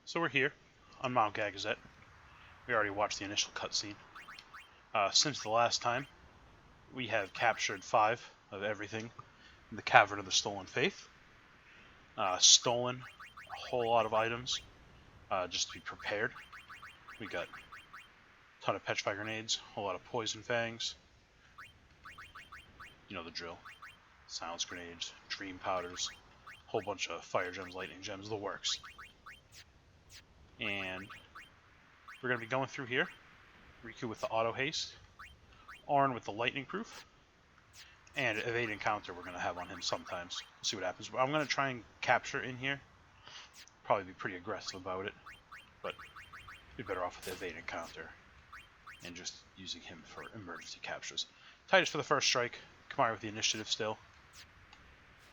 So we're here on Mount Gagazet. We already watched the initial cutscene. Since the last time, we have captured 5 of everything in the Cavern of the Stolen Faith. Stolen a whole lot of items just to be prepared. We got a ton of petrify grenades, a whole lot of poison fangs. You know the drill. Silence grenades, dream powders, a whole bunch of fire gems, lightning gems, the works. And we're going to be going through here. Riku with the auto haste, Arn with the lightning proof, and evade encounter we're going to have on him sometimes. We'll see what happens. I'm going to try and capture in here. Probably be pretty aggressive about it, but be better off with the evade encounter and just using him for emergency captures. Titus for the first strike. Kamari with the initiative still.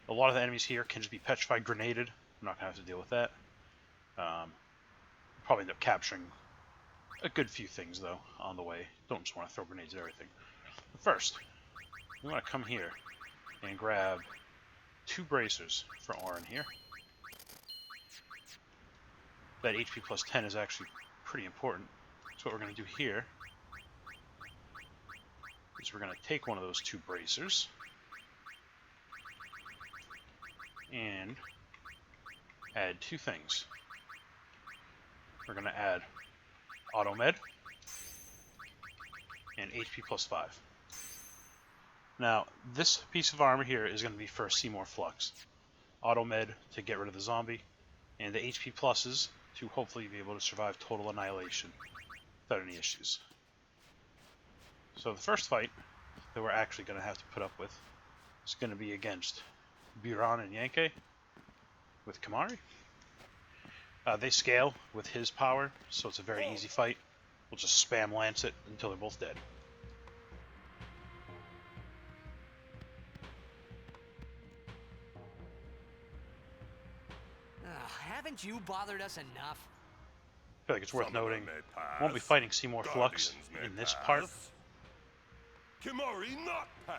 A lot of the enemies here can just be petrified, grenaded. I'm not going to have to deal with that. Probably end up capturing a good few things, though, on the way. Don't just want to throw grenades at everything. But first, we want to come here and grab 2 bracers for Auron here. That HP plus 10 is actually pretty important. So what we're going to do here is we're going to take one of those 2 bracers and add 2 things. We're going to add Auto Med and HP plus 5. Now, this piece of armor here is going to be for Seymour Flux. Auto Med to get rid of the zombie, and the HP pluses to hopefully be able to survive total annihilation without any issues. So the first fight that we're actually going to have to put up with is going to be against Biran and Yenke with Kamari. They scale with his power, so it's a very easy fight. We'll just spam lance it until they're both dead. Haven't you bothered us enough? I feel like it's worth noting, I won't be fighting Seymour Flux in this part. Kimari not pass.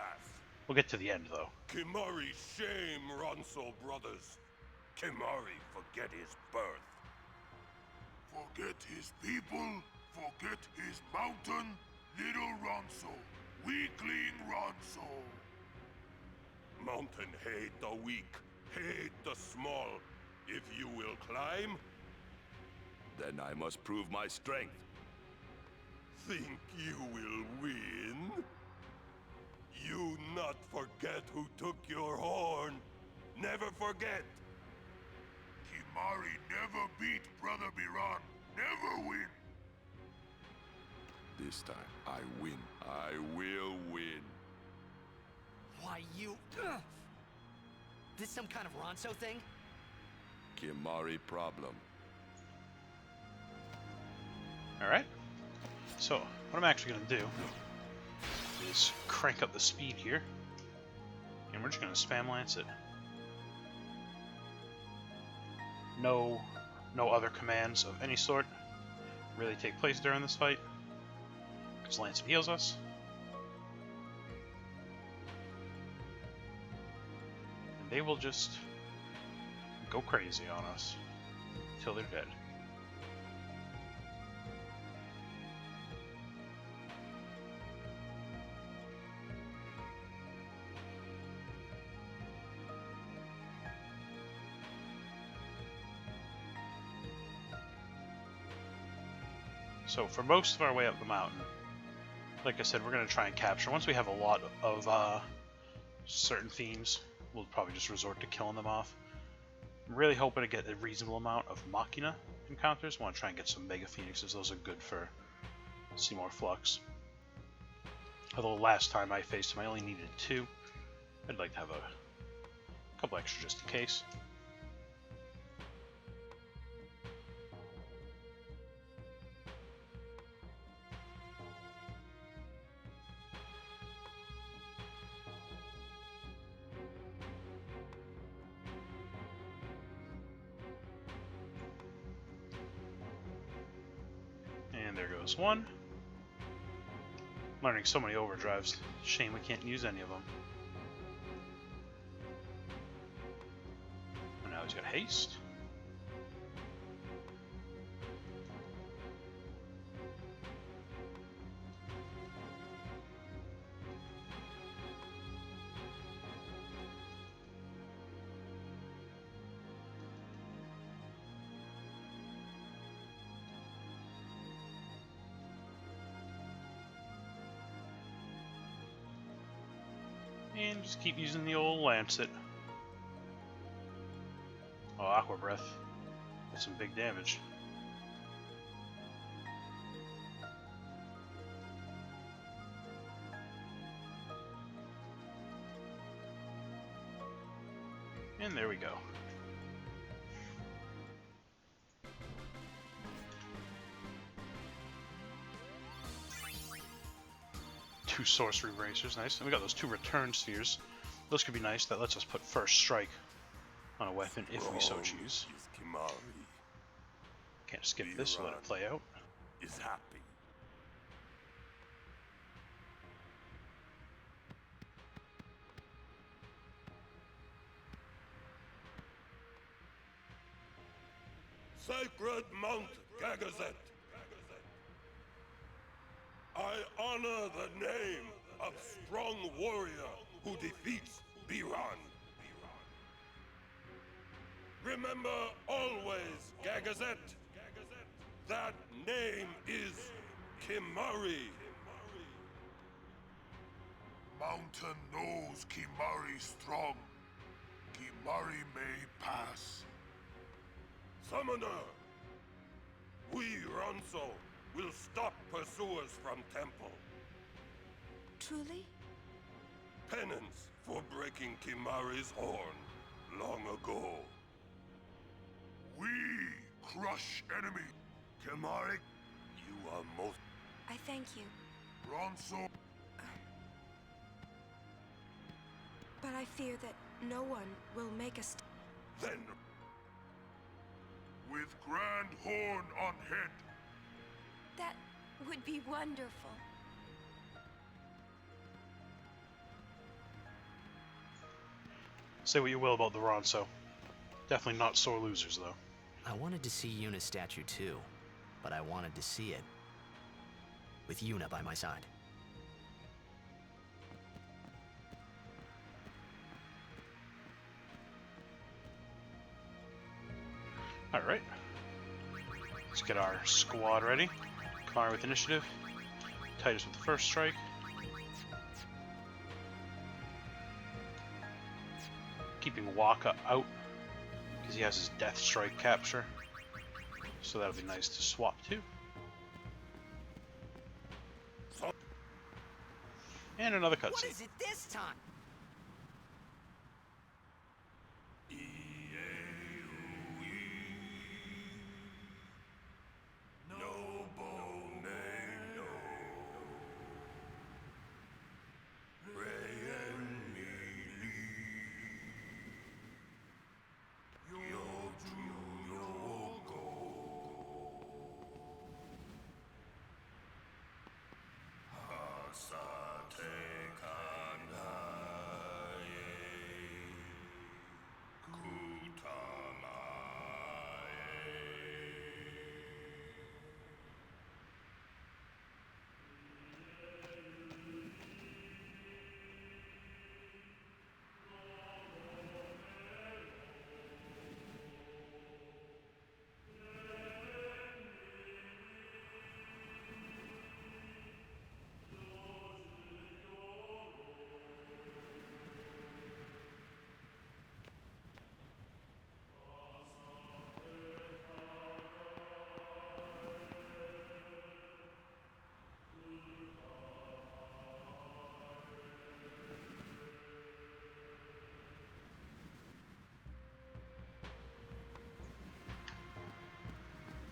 We'll get to the end, though. Kimari shame Ronso brothers. Kimari forget his birth. Forget his people, forget his mountain, little Ronso, weakling Ronso. Mountain hate the weak, hate the small. If you will climb, then I must prove my strength. Think you will win? You not forget who took your horn. Never forget. Kimari never beat Brother Biran, never win. This time, I win. I will win. Why, you... This some kind of Ronso thing? Kimari problem. Alright. So, what I'm actually going to do is crank up the speed here. And we're just going to spam lance it. No other commands of any sort really take place during this fight, because Lancet heals us. And they will just go crazy on us until they're dead. So for most of our way up the mountain, like I said, we're going to try and capture. Once we have a lot of certain themes, we'll probably just resort to killing them off. I'm really hoping to get a reasonable amount of Machina encounters. I want to try and get some Mega Phoenixes. Those are good for Seymour Flux. Although last time I faced him, I only needed 2. I'd like to have a couple extra just in case. And there goes one. Learning so many overdrives. Shame we can't use any of them. And now he's got haste. And just keep using the old Lancet. Oh, Aqua Breath. That's some big damage. And there we go. Two sorcery bracers, nice. And we got those two return spheres. Those could be nice. That lets us put first strike on a weapon if we so choose. Is Kimari Can't skip this, so let it play out. is happy. Sacred Mount Gagazet. I honor the name of strong warrior who defeats Biran. Remember always, Gagazet, that name is Kimari. Mountain knows Kimari strong. Kimari may pass. Summoner, we Ronso will stop pursuers from temple. Truly? Penance for breaking Kimari's horn long ago. We crush enemy. Kimari, You are most... I thank you, Ronso, but I fear that no one will make us. Then with grand horn on head. That would be wonderful. Say what you will about the Ronso. Definitely not sore losers, though. I wanted to see Yuna's statue too, but I wanted to see it with Yuna by my side. Alright. Let's get our squad ready. Kamari with initiative. Titus with the first strike. Keeping Waka out, because he has his death strike capture. So that'll be nice to swap to. And another What cutscene. is it this time?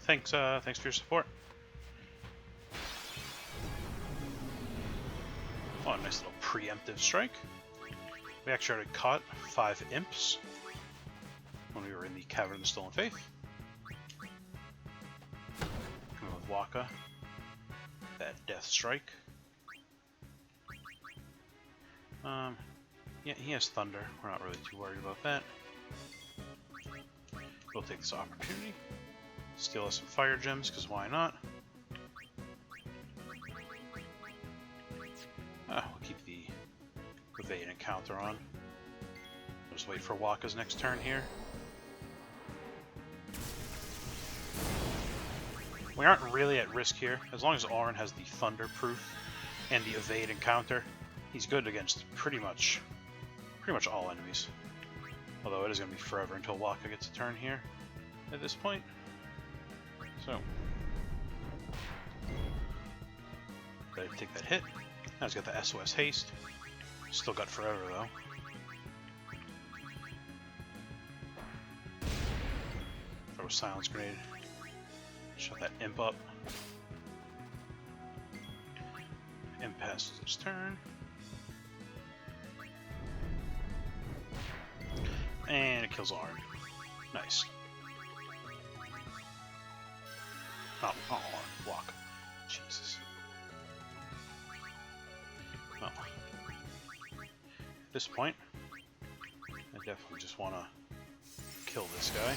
Thanks for your support. Oh, a nice little preemptive strike. We actually already caught 5 imps when we were in the Cavern of the Stolen Faith. Coming with Waka. That death strike. Yeah, he has thunder. We're not really too worried about that. We'll take this opportunity. Steal us some fire gems, because why not? We'll keep the evade and counter on. Just wait for Waka's next turn here. We aren't really at risk here. As long as Auron has the thunder proof and the evade and counter, he's good against pretty much pretty much all enemies. Although it is going to be forever until Waka gets a turn here at this point. So, gotta take that hit. Now he's got the SOS haste. Still got forever though. Throw a silence grenade. Shut that imp up. Imp passes its turn. And it kills Arn. Nice. Oh, block. Jesus. Well, at this point, I definitely just want to kill this guy.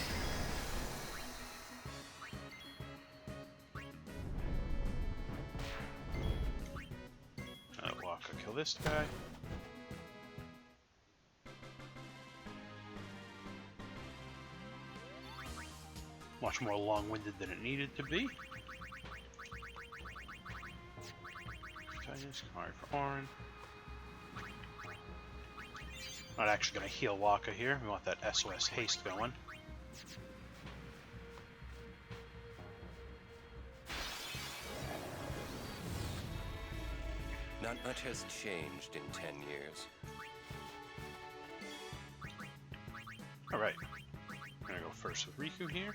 Waka, kill this guy. Much more long-winded than it needed to be. Alright, for Orin. Not actually going to heal Waka here. We want that SOS haste going. Not much has changed in 10 years. Alright. We're going to go first with Riku here.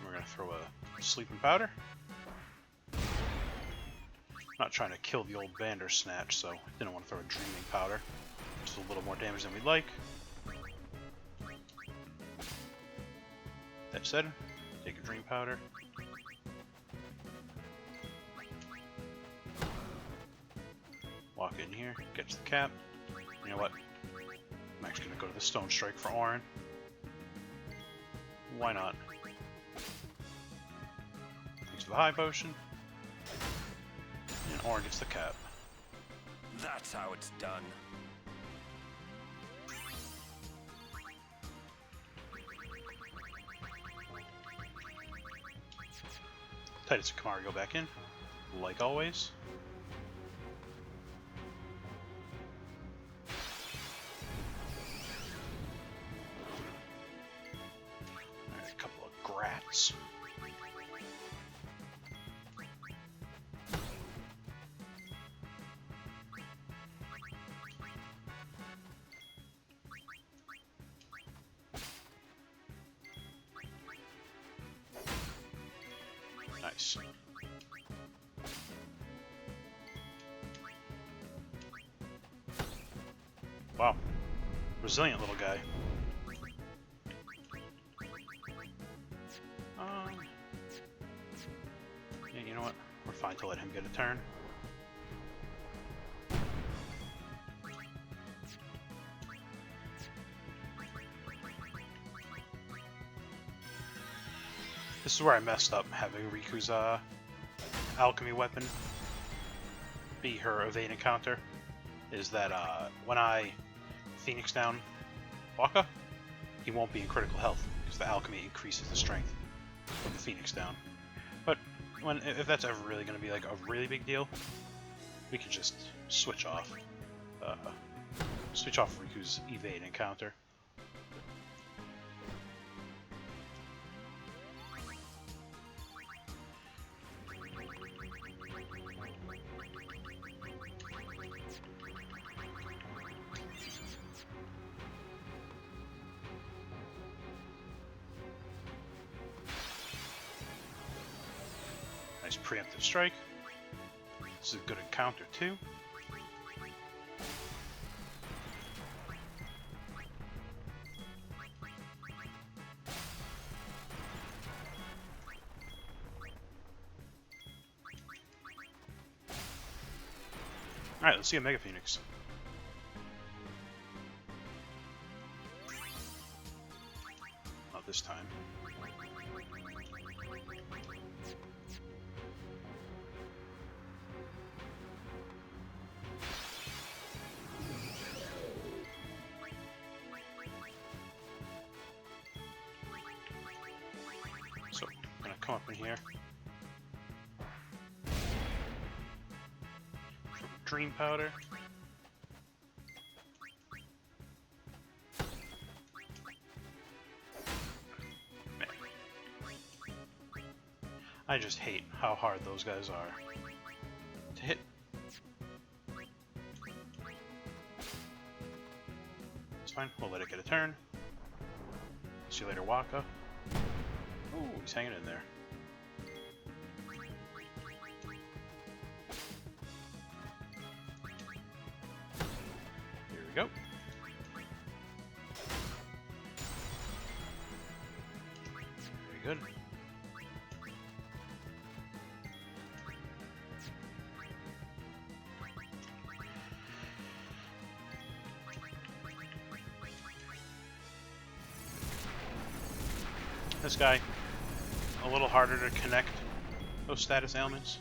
We're going to throw a sleeping powder. Not trying to kill the old Bandersnatch, so didn't want to throw a dreaming powder. Just a little more damage than we'd like. That said, take a dream powder. Walk in here, gets the cap. You know what? I'm actually going to go to the Stone Strike for Orin. Why not? Thanks for the high potion. And Orin gets the cap. That's how it's done. Titus and Kamari go back in, like always. Alright, a couple of grats. Nice. Wow. Resilient little guy. Yeah, you know what? We're fine to let him get a turn. This is where I messed up, having Riku's alchemy weapon be her evade counter. Is that when I Phoenix down Waka, he won't be in critical health because the alchemy increases the strength of the Phoenix down. But if that's ever really going to be like a really big deal, we can just switch off Riku's evade encounter. Nice preemptive strike. This is a good encounter too. Alright, let's see a Mega Phoenix. Not this time. So, I'm gonna come up in here. Dream powder. I just hate how hard those guys are to hit. It's fine, we'll let it get a turn. See you later, Waka. Oh, he's hanging in there. Here we go. Very good. This guy, a little harder to connect those status ailments.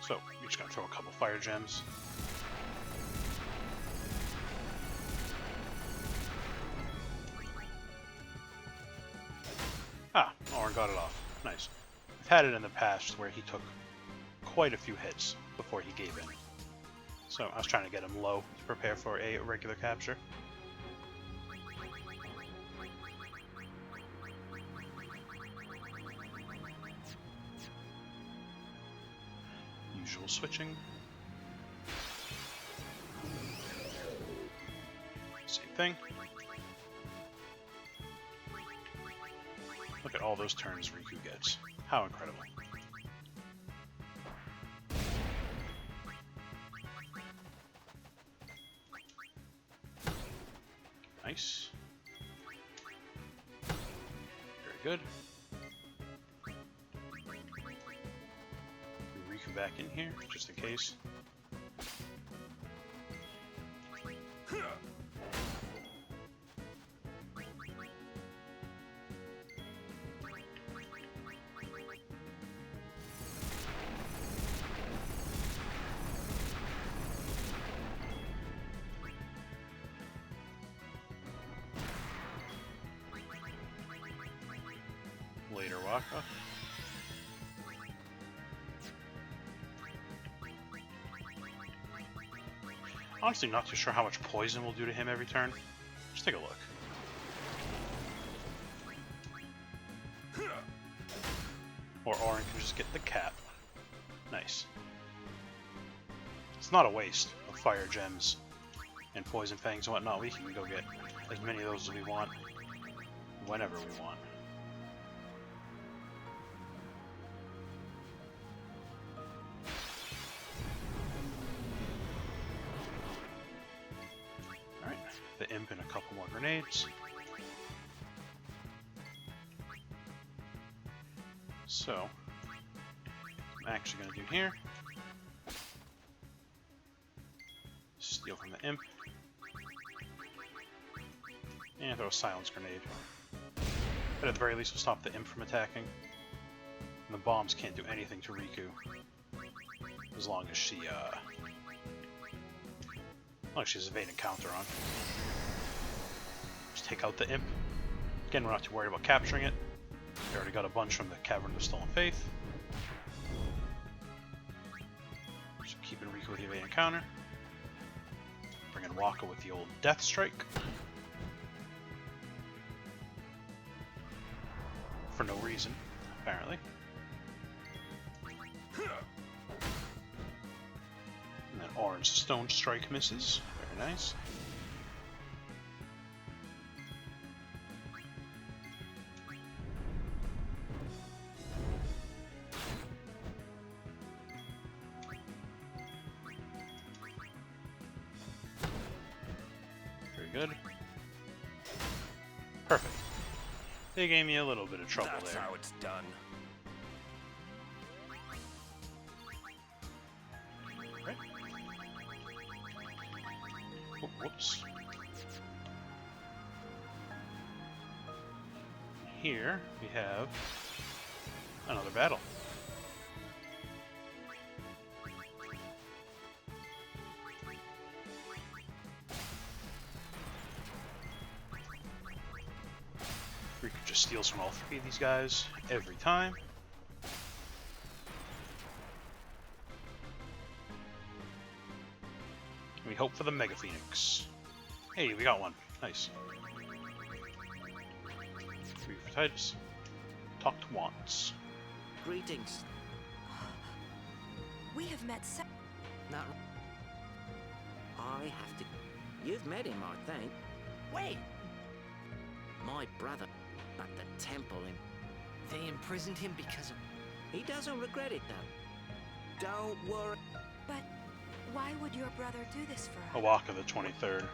So, you're just gonna throw a couple fire gems. Ah, Orin got it off. Nice. I've had it in the past where he took quite a few hits before he gave in. So I was trying to get him low to prepare for a regular capture. Usual switching. Same thing. Look at all those turns Riku gets. How incredible. Nice. Very good. Riku back in here, just in case. Later, Waka. Honestly, not too sure how much poison will do to him every turn. Just take a look. Or Orin can just get the cap. Nice. It's not a waste of fire gems and poison fangs and whatnot. We can go get as many of those as we want, whenever we want. The imp and a couple more grenades. So, I'm actually going to do here. Steal from the imp. And throw a silence grenade. But at the very least we'll stop the imp from attacking. And the bombs can't do anything to Riku. As long as she, she's evading counter on. Just take out the imp. Again, we're not too worried about capturing it. We already got a bunch from the Cavern of Stolen Faith. Just keeping Riku with the evading counter. Bring in Waka with the old Death Strike. For no reason, apparently. And then Orange Stone Strike misses. Very nice. Very good. Perfect. They gave me a little bit of trouble there. That's how it's done. Right. Oh, whoops. Here we have another battle. Riku just steals from all three of these guys every time. we hope for the Mega Phoenix. Hey, we got one. Nice. 3 for Titus. Talk to Wantz. Greetings. We have met Not. I have to... You've met him, I think. Wait! My brother at the temple in... They imprisoned him because of. He doesn't regret it, though. Don't worry. But why would your brother do this for us? Owaka the 23rd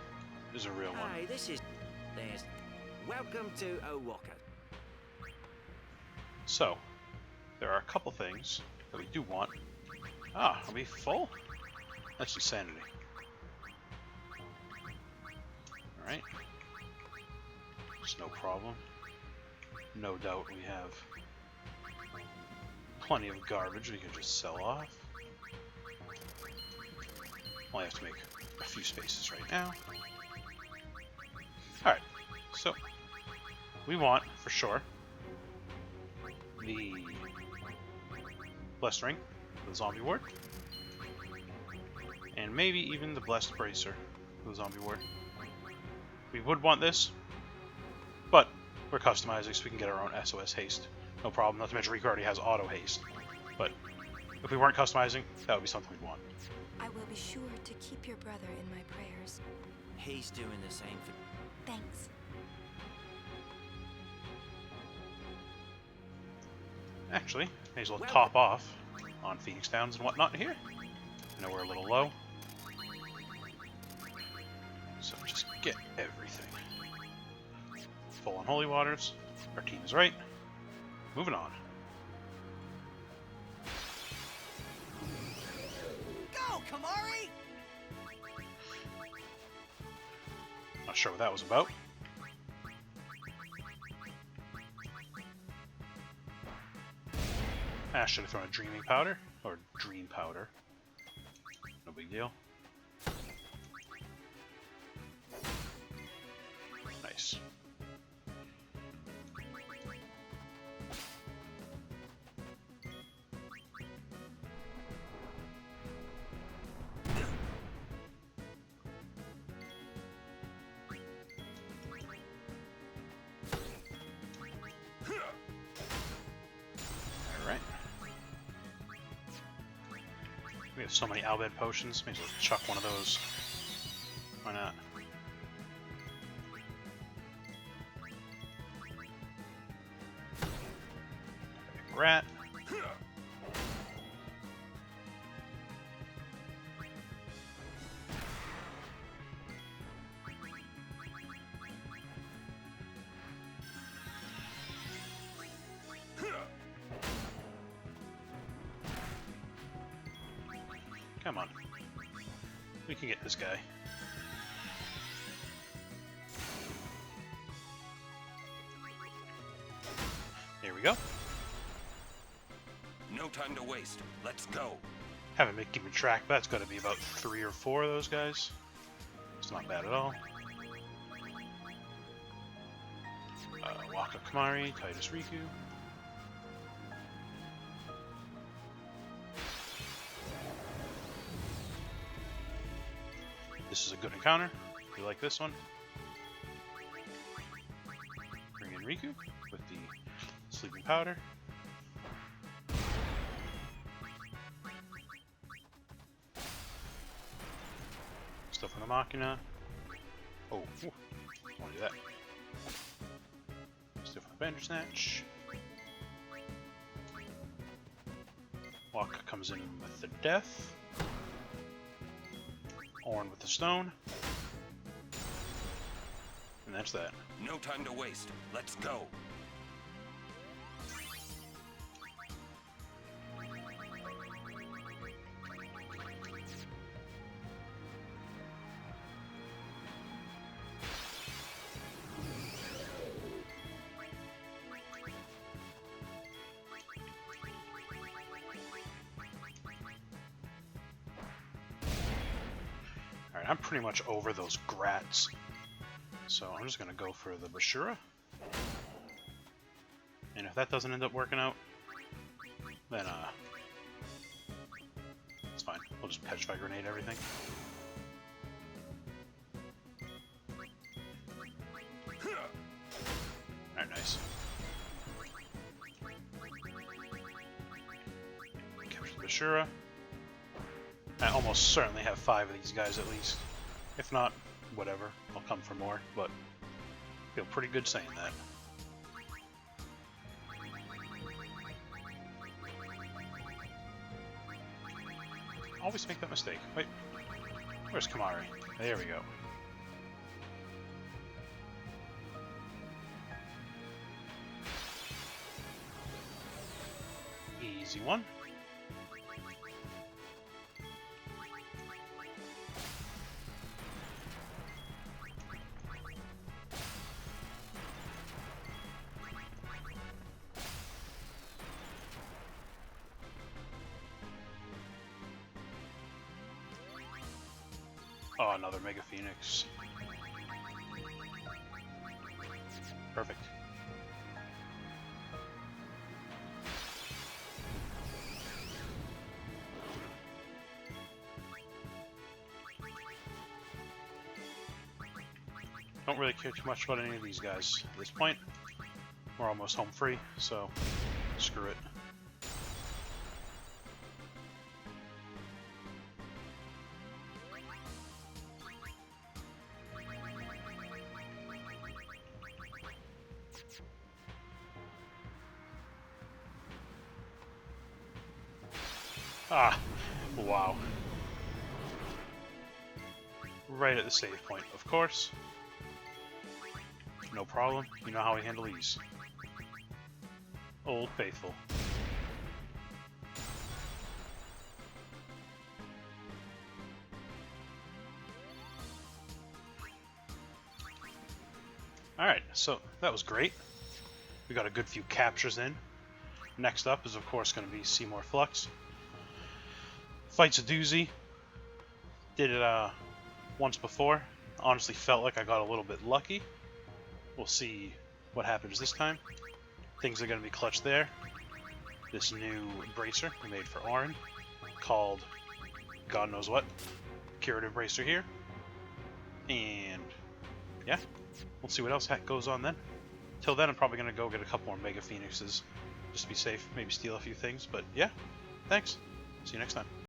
is a real one. Hey, this is... There's... Welcome to Owaka. So, there are a couple things that we do want. Ah, are we full? That's insanity. Alright. It's no problem. No doubt we have plenty of garbage we can just sell off. Only have to make a few spaces right now. Alright, so we want, for sure, the Blessed Ring, the Zombie Ward, and maybe even the Blessed Bracer for the Zombie Ward. We would want this, but we're customizing so we can get our own SOS haste. No problem, not to mention Rico already has auto haste. But if we weren't customizing, that would be something we'd want. I will be sure to keep your brother in my prayers. He's doing the same for... Thanks. Actually, may as well top off on Phoenix Downs and whatnot here. I know we're a little low. So just get everything. Full on Holy Waters. Our team is right. Moving on. Go, Kamari! Not sure what that was about. I should have thrown a Dreaming Powder, or Dream Powder. No big deal. Nice. We have so many Albed potions, may as well chuck one of those. Why not? Rat. Come on. We can get this guy. There we go. No time to waste. Let's go. Haven't been keeping track, but that's got to be about 3 or 4 of those guys. It's not bad at all. Waka Kamari, Titus Riku. This is a good encounter. We like this one. Bring in Riku with the Sleeping Powder. Stuff on the Machina. Oh, want to do that. Stuff on the Bandersnatch. Waka comes in with the Death. Orn with the Stone. And that's that. No time to waste. Let's go. Alright, I'm pretty much over those grats. So I'm just gonna go for the Bashura. And if that doesn't end up working out, then it's fine. We'll just petrify grenade everything. Ashura. I almost certainly have 5 of these guys at least. If not, whatever. I'll come for more, but feel pretty good saying that. Always make that mistake. Wait, where's Kamari? There we go. Easy one. Oh, another Mega Phoenix. Perfect. Don't really care too much about any of these guys at this point. We're almost home free, so screw it. Ah, wow. Right at the save point, of course. No problem. You know how we handle these. Old Faithful. Alright, so that was great. We got a good few captures in. Next up is, of course, going to be Seymour Flux. Fight's a doozy. Did it once before. Honestly felt like I got a little bit lucky. We'll see what happens this time. Things are going to be clutch there. This new bracer we made for Auron, called God knows what. Curative bracer here. And yeah, we'll see what else goes on then. Till then, I'm probably going to go get a couple more Mega Phoenixes just to be safe. Maybe steal a few things. But yeah, thanks. See you next time.